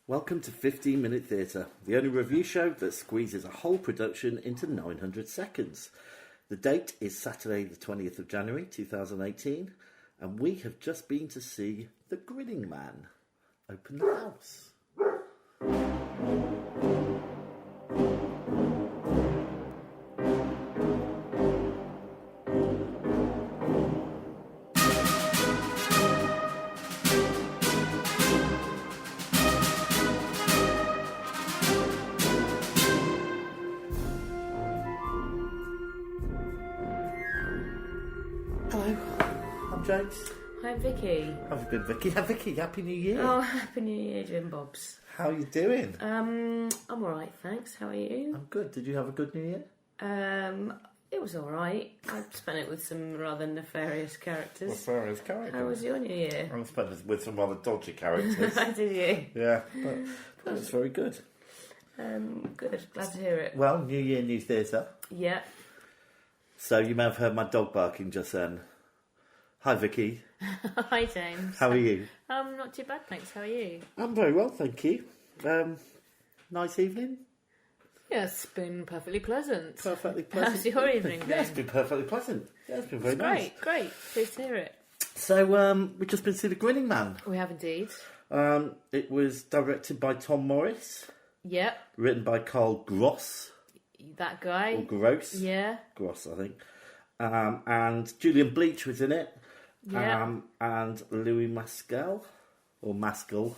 Welcome to 15 Minute Theatre, the only review show that squeezes a whole production into 900 seconds. The date is Saturday the 20th of January 2018, and we have just been to see The Grinning Man. Open the house. Hello, I'm James. Hi, Vicky. How have you been, Vicky? Vicky, Happy New Year. Oh, Happy New Year, Jim Bobs. How are you doing? I'm alright, thanks. How are you? I'm good. Did you have a good New Year? It was alright. I spent it with some rather nefarious characters. Nefarious characters? How was your New Year? I spent it with some rather dodgy characters. Did you? Yeah, but it was very good. Good. Glad to hear it. Well, New Year, New Theatre. Yeah. So you may have heard my dog barking just then. Hi, Vicky. Hi, James. How are you? Not too bad, thanks. How are you? I'm very well, thank you. Nice evening? Yeah, it's been perfectly pleasant. Perfectly pleasant. How's your evening been? Yeah, it's been perfectly pleasant. Yeah, it's been very nice. Great. Pleased to hear it. So, we've just been to see The Grinning Man. We have indeed. It was directed by Tom Morris. Yep. Written by Carl Gross. That guy. Or Gross. Yeah. Gross, I think. And Julian Bleach was in it. Yeah. And Louis Maskell. Or Maskell.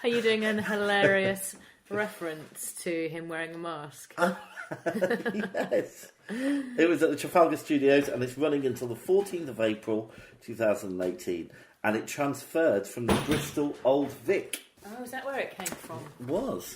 Are you doing an hilarious reference to him wearing a mask? Yes. It was at the Trafalgar Studios and it's running until the 14th of April 2018. And it transferred from the Bristol Old Vic. Oh, is that where it came from? It was.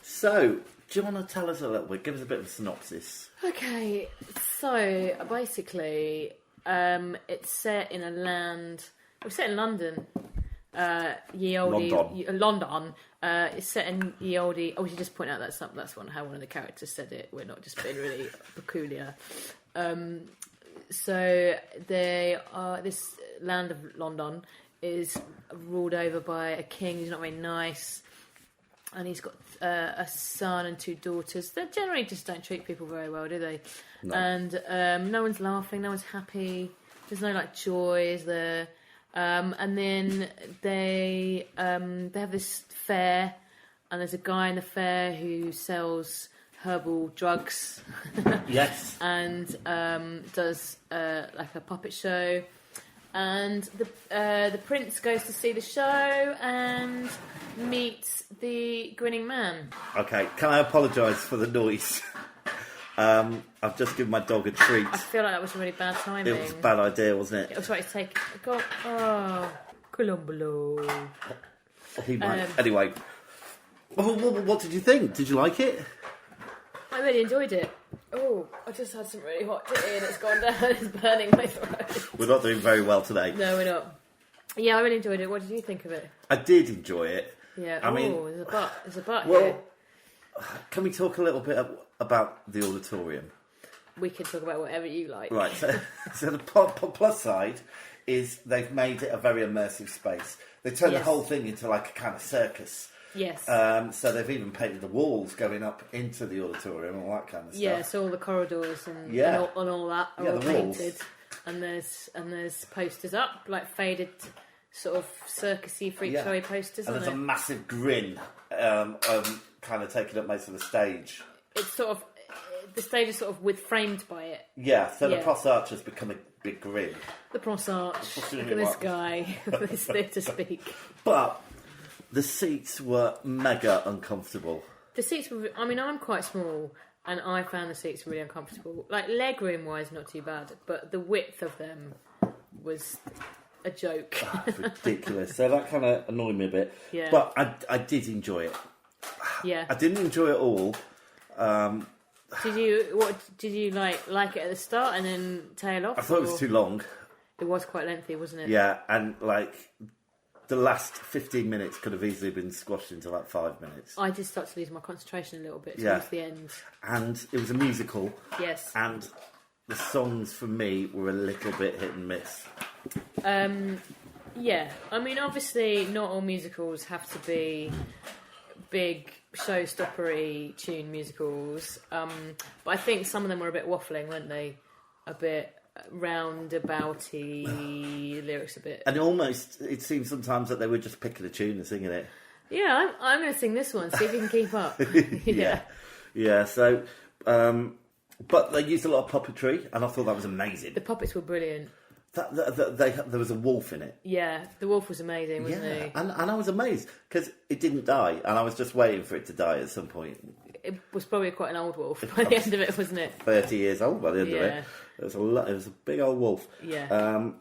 So, do you want to tell us a little bit? Give us a bit of a synopsis. Okay, so basically, it's set in a land. It's set in London. London. It's set in ye olde. Oh, we should just point out that's how one of the characters said it. We're not just being really peculiar. So they are. This land of London is ruled over by a king who's not very nice. And he's got a son and two daughters. They generally just don't treat people very well, do they? No. And no one's laughing, no one's happy. There's no joy, is there? And then they have this fair, and there's a guy in the fair who sells herbal drugs. Yes. And does a puppet show. And the prince goes to see the show and meets the Grinning Man. Okay, can I apologise for the noise? I've just given my dog a treat. I feel like that was really bad timing. It was a bad idea, wasn't it? It was right to take... Columbolo. He might. Anyway, what did you think? Did you like it? I really enjoyed it. Oh, I just had some really hot tea and it's gone down. It's burning my throat. We're not doing very well today. No, we're not. Yeah, I really enjoyed it. What did you think of it? I did enjoy it. Yeah. There's a but well, here. Can we talk a little bit about the auditorium? We can talk about whatever you like. Right. So the plus side is they've made it a very immersive space. They turned the whole thing into a kind of circus. Yes. So they've even painted the walls going up into the auditorium and all that kind of stuff. Yeah, so all the corridors and all that are all painted. And there's posters up, faded sort of circusy freak showy posters. And there's a massive grin kind of taking up most of the stage. It's sort of the stage is sort of framed by it. Yeah, so the Pros Arch has become a big grin. The Pros Arch. Look at this guy, this theatre speak. But the seats were mega uncomfortable. The seats were... I mean, I'm quite small, and I found the seats really uncomfortable. Leg room-wise, not too bad, but the width of them was a joke. Ridiculous. So that kind of annoyed me a bit. Yeah. But I did enjoy it. Yeah. I didn't enjoy it all. Did you like it at the start and then tail off? I thought it was too long. It was quite lengthy, wasn't it? Yeah, and the last 15 minutes could have easily been squashed into 5 minutes. I did start to lose my concentration a little bit towards the end. And it was a musical. Yes. And the songs for me were a little bit hit and miss. Yeah, I mean, obviously, not all musicals have to be big showstoppery tune musicals, but I think some of them were a bit waffling, weren't they? A bit roundabouty lyrics, a bit. And almost, it seems sometimes that they were just picking a tune and singing it. Yeah, I'm going to sing this one, see if you can keep up. Yeah, so... but they used a lot of puppetry, and I thought that was amazing. The puppets were brilliant. There was a wolf in it. Yeah, the wolf was amazing, wasn't he? And I was amazed, because it didn't die, and I was just waiting for it to die at some point. It was probably quite an old wolf by the end of it, wasn't it? 30 years old by the end of it. It was a big old wolf. Yeah.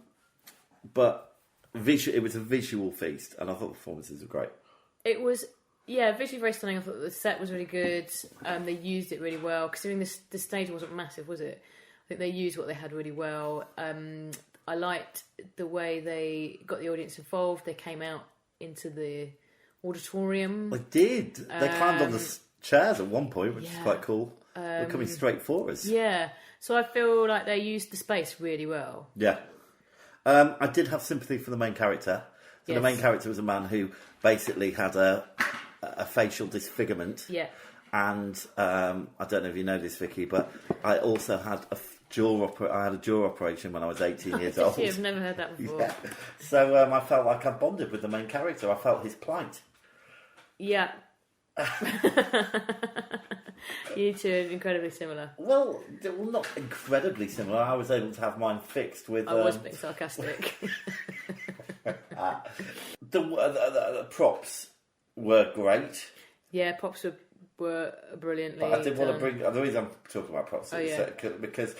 But it was a visual feast, and I thought the performances were great. It was... Yeah, visually very stunning. I thought the set was really good. They used it really well. Considering the stage wasn't massive, was it? I think they used what they had really well. I liked the way they got the audience involved. They came out into the auditorium. They did. They climbed on the chairs at one point, which is quite cool. They're coming straight for us. Yeah. So I feel like they used the space really well. Yeah. I did have sympathy for the main character. So the main character was a man who basically had a facial disfigurement. Yeah. And I don't know if you know this, Vicky, but I also had a jaw operation when I was 18 years old. I've never heard that before. Yeah. So I felt like I bonded with the main character. I felt his plight. Yeah. You two are incredibly similar. Well, not incredibly similar. I was able to have mine fixed with... I was being sarcastic. The props were great. Yeah, props were brilliantly But I did want to bring... The reason I'm talking about props is because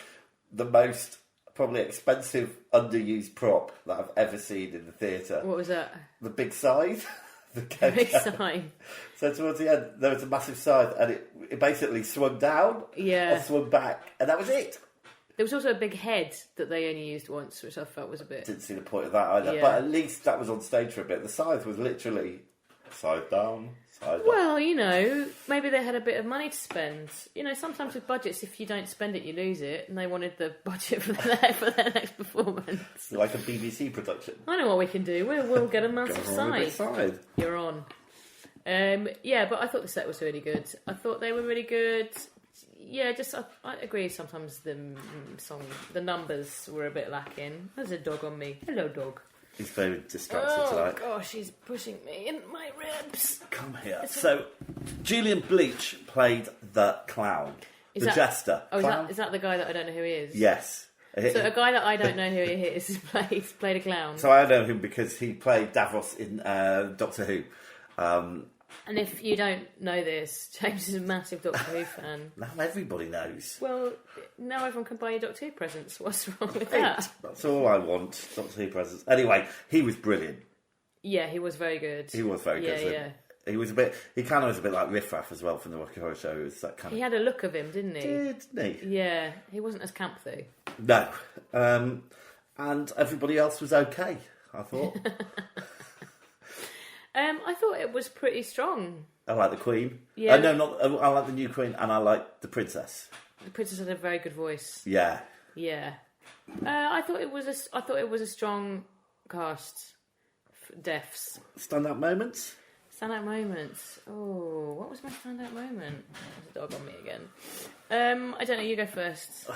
the most probably expensive underused prop that I've ever seen in the theatre... What was that? The big scythe. The big scythe. So towards the end, there was a massive scythe and it basically swung down or swung back, and that was it. There was also a big head that they only used once, which I felt was a bit... Didn't see the point of that either, but at least that was on stage for a bit. The scythe was literally scythe down, scythe up. Well, you know, maybe they had a bit of money to spend. You know, sometimes with budgets, if you don't spend it, you lose it, and they wanted the budget for their next performance. Like a BBC production. I know what we can do. We'll get a massive scythe. You're on. Yeah, but I thought the set was really good. I thought they were really good. Yeah, I agree. Sometimes the numbers were a bit lacking. There's a dog on me. Hello, dog. He's very distracted tonight. Oh gosh, he's pushing me in my ribs. Come here. So, Julian Bleach played the clown, jester. Oh, is that the guy that I don't know who he is? Yes. So a guy that I don't know who he is played a clown. So I know him because he played Davros in Doctor Who. And if you don't know this, James is a massive Doctor Who fan. Now everybody knows. Well, now everyone can buy you Doctor Who presents. What's wrong with that? That's all I want, Doctor Who presents. Anyway, he was brilliant. Yeah, he was very good. He was very good. Yeah. He was he kind of was a bit like Riff Raff as well from the Rocky Horror Show. It was that kind he had a look of him, didn't he? Didn't he? Yeah, he wasn't as camp though. No. And everybody else was okay, I thought. I thought it was pretty strong. I like the Queen. Yeah. I like the new Queen, and I like the Princess. The Princess had a very good voice. Yeah. Yeah. I thought it was a strong cast. Deaths. Standout moments. Standout moments. Oh, what was my standout moment? There's a dog on me again. I don't know. You go first.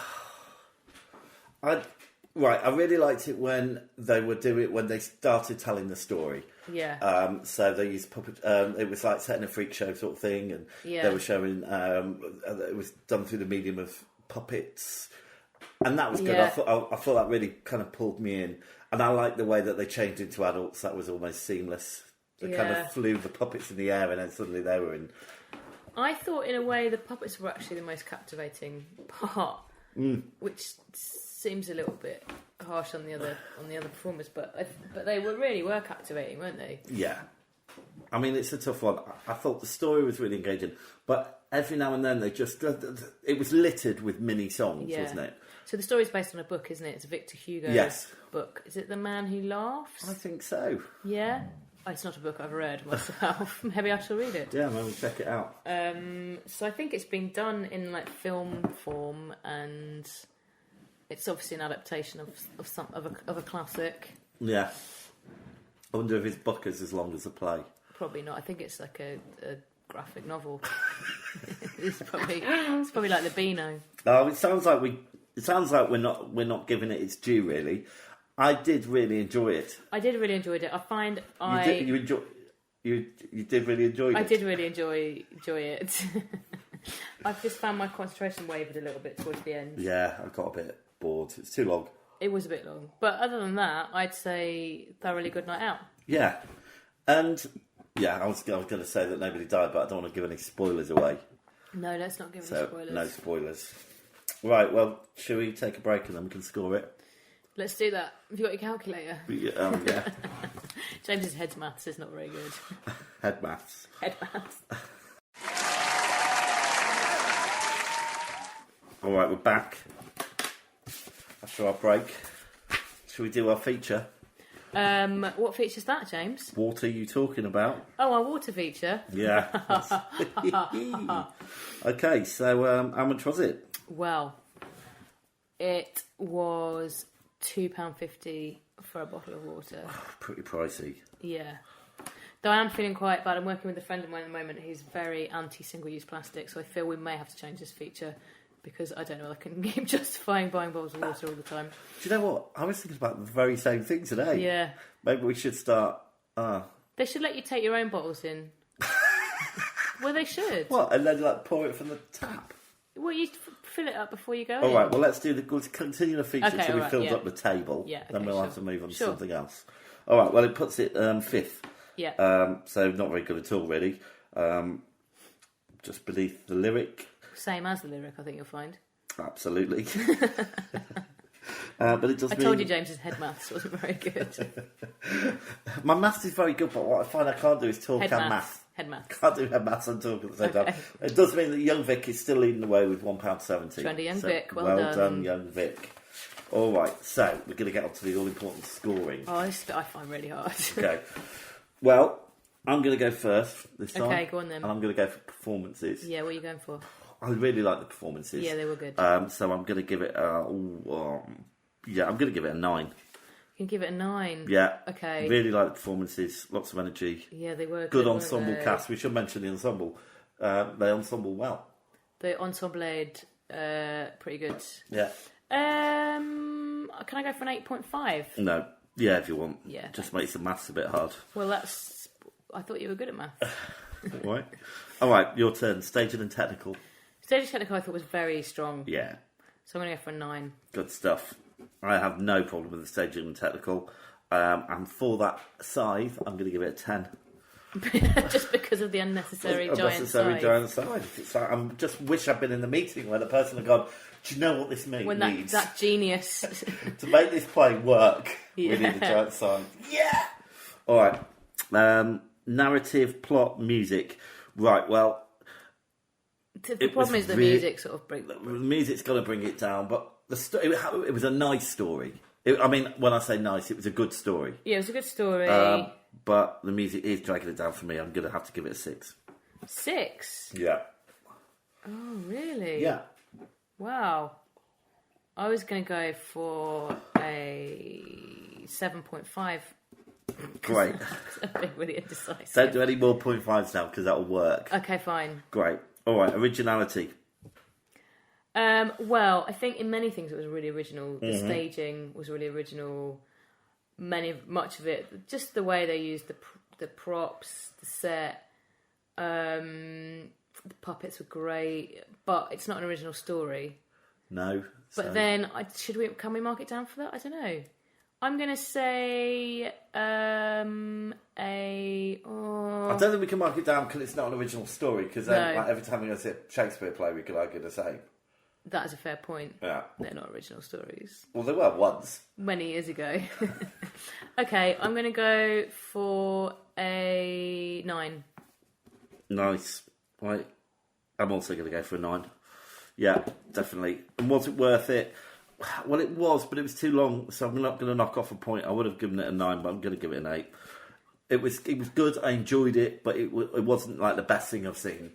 I really liked it when they started telling the story. Yeah. So they used puppet. It was like setting a freak show sort of thing, and they were showing. It was done through the medium of puppets, and that was good. Yeah. I thought that really kind of pulled me in, and I liked the way that they changed into adults. That was almost seamless. They kind of flew the puppets in the air, and then suddenly they were in. I thought, in a way, the puppets were actually the most captivating part, which seems a little bit harsh on the other performers, but they were captivating, weren't they? Yeah, I mean, it's a tough one. I thought the story was really engaging, but every now and then it was littered with mini songs, wasn't it? So the story's based on a book, isn't it? It's a Victor Hugo book. Is it The Man Who Laughs? I think so. Yeah. Oh, it's not a book I've read myself. Maybe I shall read it. Yeah, maybe check it out. So I think it's been done in like film form, and it's obviously an adaptation of a classic. Yeah. I wonder if his book is as long as the play. Probably not. I think it's like a graphic novel. it's probably like the Beano. Oh, it sounds like we're not giving it its due, really. I did really enjoy it. I did really enjoy it. I find you did really enjoy it. I did really enjoy it. I've just found my concentration wavered a little bit towards the end. Yeah, I got a bit bored. It's too long. It was a bit long, but other than that, I'd say thoroughly good night out. Yeah, and yeah, I was going to say that nobody died, but I don't want to give any spoilers away. No, let's not give any spoilers. No spoilers. Right, well, shall we take a break and then we can score it? Let's do that. Have you got your calculator? Yeah. James's head maths is not very good. Head maths. Head maths. All right, we're back after our break. Shall we do our feature? What feature's that, James? What are you talking about? Oh, our water feature. Yeah. Okay, so how much was it? Well, it was £2.50 for a bottle of water. Pretty pricey. Yeah. Though I am feeling quite bad. I'm working with a friend of mine at the moment who's very anti-single-use plastic, so I feel we may have to change this feature because I don't know I can keep justifying buying bottles of water all the time. Do you know what? I was thinking about the very same thing today. Yeah. Maybe we should start... They should let you take your own bottles in. Well, they should. What? And then pour it from the tap? Well, you fill it up before you go All in. right, well, let's continue the feature until we filled yeah. up the table. Yeah, then okay, we'll sure. have to move on to Sure. something else. All right, well, it puts it fifth. Yeah. So not very good at all, really. Just beneath the lyric. Same as the lyric, I think you'll find. Absolutely. But it does I told you James's head maths wasn't very good. My maths is very good, but what I find I can't do is talk and math. Head maths. Can't do head maths and talk at the same time. It does mean that young Vic is still leading the way with £1.70. Trendy young Vic, well well done, young Vic. All right, so we're going to get on to the all-important scoring. Oh, this bit I find really hard. Okay. Well, I'm going to go first this time. Okay, go on then. And I'm going to go for performances. Yeah, what are you going for? I really like the performances. Yeah, they were good. So I'm going to give it I'm going to give it a 9. You can give it a 9. Yeah. Okay. Really like the performances. Lots of energy. Yeah, they were Good good, ensemble weren't they? cast. We should mention the ensemble. They ensemble well. The ensembled, pretty good. Yeah. Can I go for an 8.5? No. Yeah, if you want. Yeah, Just makes the maths a bit hard. Well, I thought you were good at maths. Right. All right, your turn. Staging and technical. Stage technical I thought was very strong. Yeah. So I'm going to go for a 9. Good stuff. I have no problem with the staging and technical. And for that scythe, I'm going to give it a 10. Just because of the unnecessary giant Unnecessary size. giant scythe. It's like, I just wish I'd been in the meeting where the person had gone, do you know what this means? When that genius... To make this play work, Yeah. we need a giant scythe. Yeah! All right. Narrative, plot, music. Right, well... The problem is the music sort of brings... The music's got to bring it down, but it was a nice story. When I say nice, it was a good story. Yeah, it was a good story. But the music is dragging it down for me. I'm going to have to give it a 6. 6? Yeah. Oh, really? Yeah. Wow. I was going to go for a 7.5. Great. I've been really indecisive. Don't do any more 0.5s now because that'll work. Okay, fine. Great. All right, originality. Well, I think in many things it was really original. The staging was really original. Much of it, just the way they used the props, the set, the puppets were great. But it's not an original story. No. But then, can we mark it down for that? I don't know. I'm going to say I don't think we can mark it down because it's not an original story. Because every time we go see a Shakespeare play, we could argue the same. That is a fair point. Yeah. They're not original stories. Well, they were once. Many years ago. Okay, I'm going to go for a 9. Nice. Right. I'm also going to go for a 9. Yeah, definitely. And was it worth it? Well, it was, but it was too long, so I'm not going to knock off a point. I would have given it a 9, but I'm going to give it an 8. It was good. I enjoyed it, but it wasn't like the best thing I've seen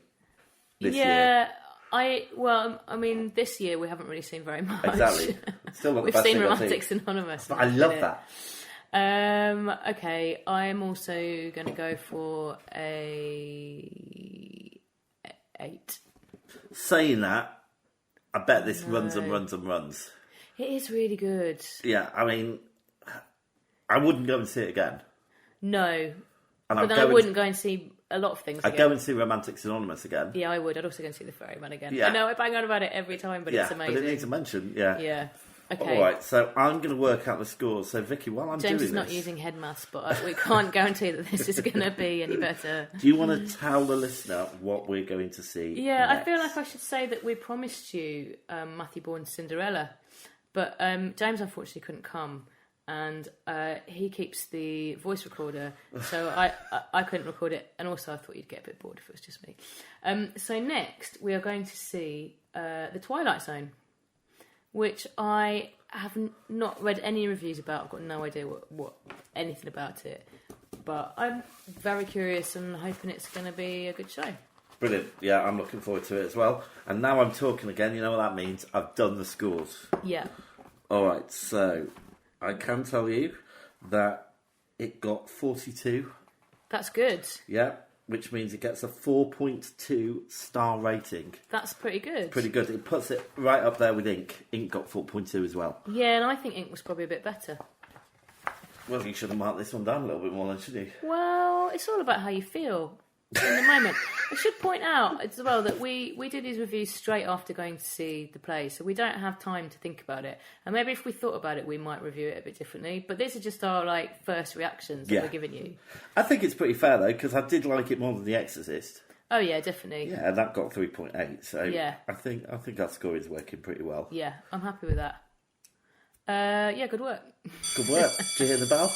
this year. This year we haven't really seen very much. Exactly. Still not the We've best seen thing I've Romantics Anonymous. But I love that. Okay, I'm also going to go for a 8. Saying that, I bet this runs and runs and runs. It is really good. Yeah, I mean, I wouldn't go and see it again. No, but then I wouldn't go and see a lot of things again. I'd go and see Romantics Anonymous again. Yeah, I would. I'd also go and see The Ferryman again. Yeah. I know I bang on about it every time, but it's amazing. But it needs a mention, yeah. Yeah. Okay. All right, so I'm going to work out the scores. So, Vicky, while I'm doing James this... is not using head maths, but we can't guarantee that this is going to be any better. Do you want to tell the listener what we're going to see Yeah, next? I feel like I should say that we promised you Matthew Bourne's Cinderella, but James unfortunately couldn't come, and he keeps the voice recorder, so I couldn't record it, and also I thought you'd get a bit bored if it was just me. So next, we are going to see The Twilight Zone, which I have not read any reviews about. I've got no idea what anything about it, but I'm very curious and hoping it's going to be a good show. Brilliant. Yeah, I'm looking forward to it as well. And now I'm talking again. You know what that means? I've done the scores. Yeah. All right, so I can tell you that it got 42. That's good. Yeah, which means it gets a 4.2 star rating. That's pretty good. Pretty good. It puts it right up there with Ink. Ink got 4.2 as well. Yeah, and I think Ink was probably a bit better. Well, you should have marked this one down a little bit more then, shouldn't you? Well, it's all about how you feel in the moment. I should point out as well that we did these reviews straight after going to see the play, so we don't have time to think about it. And maybe if we thought about it, we might review it a bit differently. But these are just our first reactions that we're giving you. I think it's pretty fair though, because I did like it more than The Exorcist. Oh yeah, definitely. Yeah, and that got 3.8. So yeah. I think our score is working pretty well. Yeah, I'm happy with that. Yeah, good work. Good work. Did you hear the bell?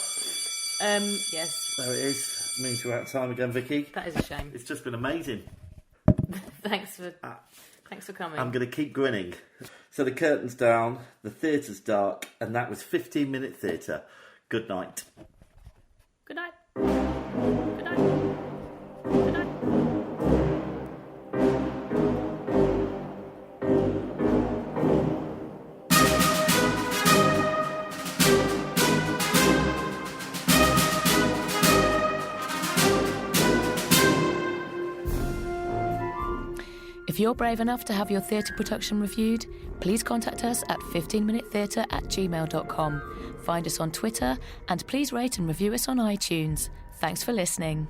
Yes. There it is. Means we're out of time again, Vicky. That is a shame. It's just been amazing. Thanks for coming. I'm going to keep grinning. So the curtain's down, the theatre's dark, and that was 15-minute theatre. Good night. Good night. Good night. Good night. If you're brave enough to have your theatre production reviewed, please contact us at 15minutetheatre@gmail.com. Find us on Twitter, and please rate and review us on iTunes. Thanks for listening.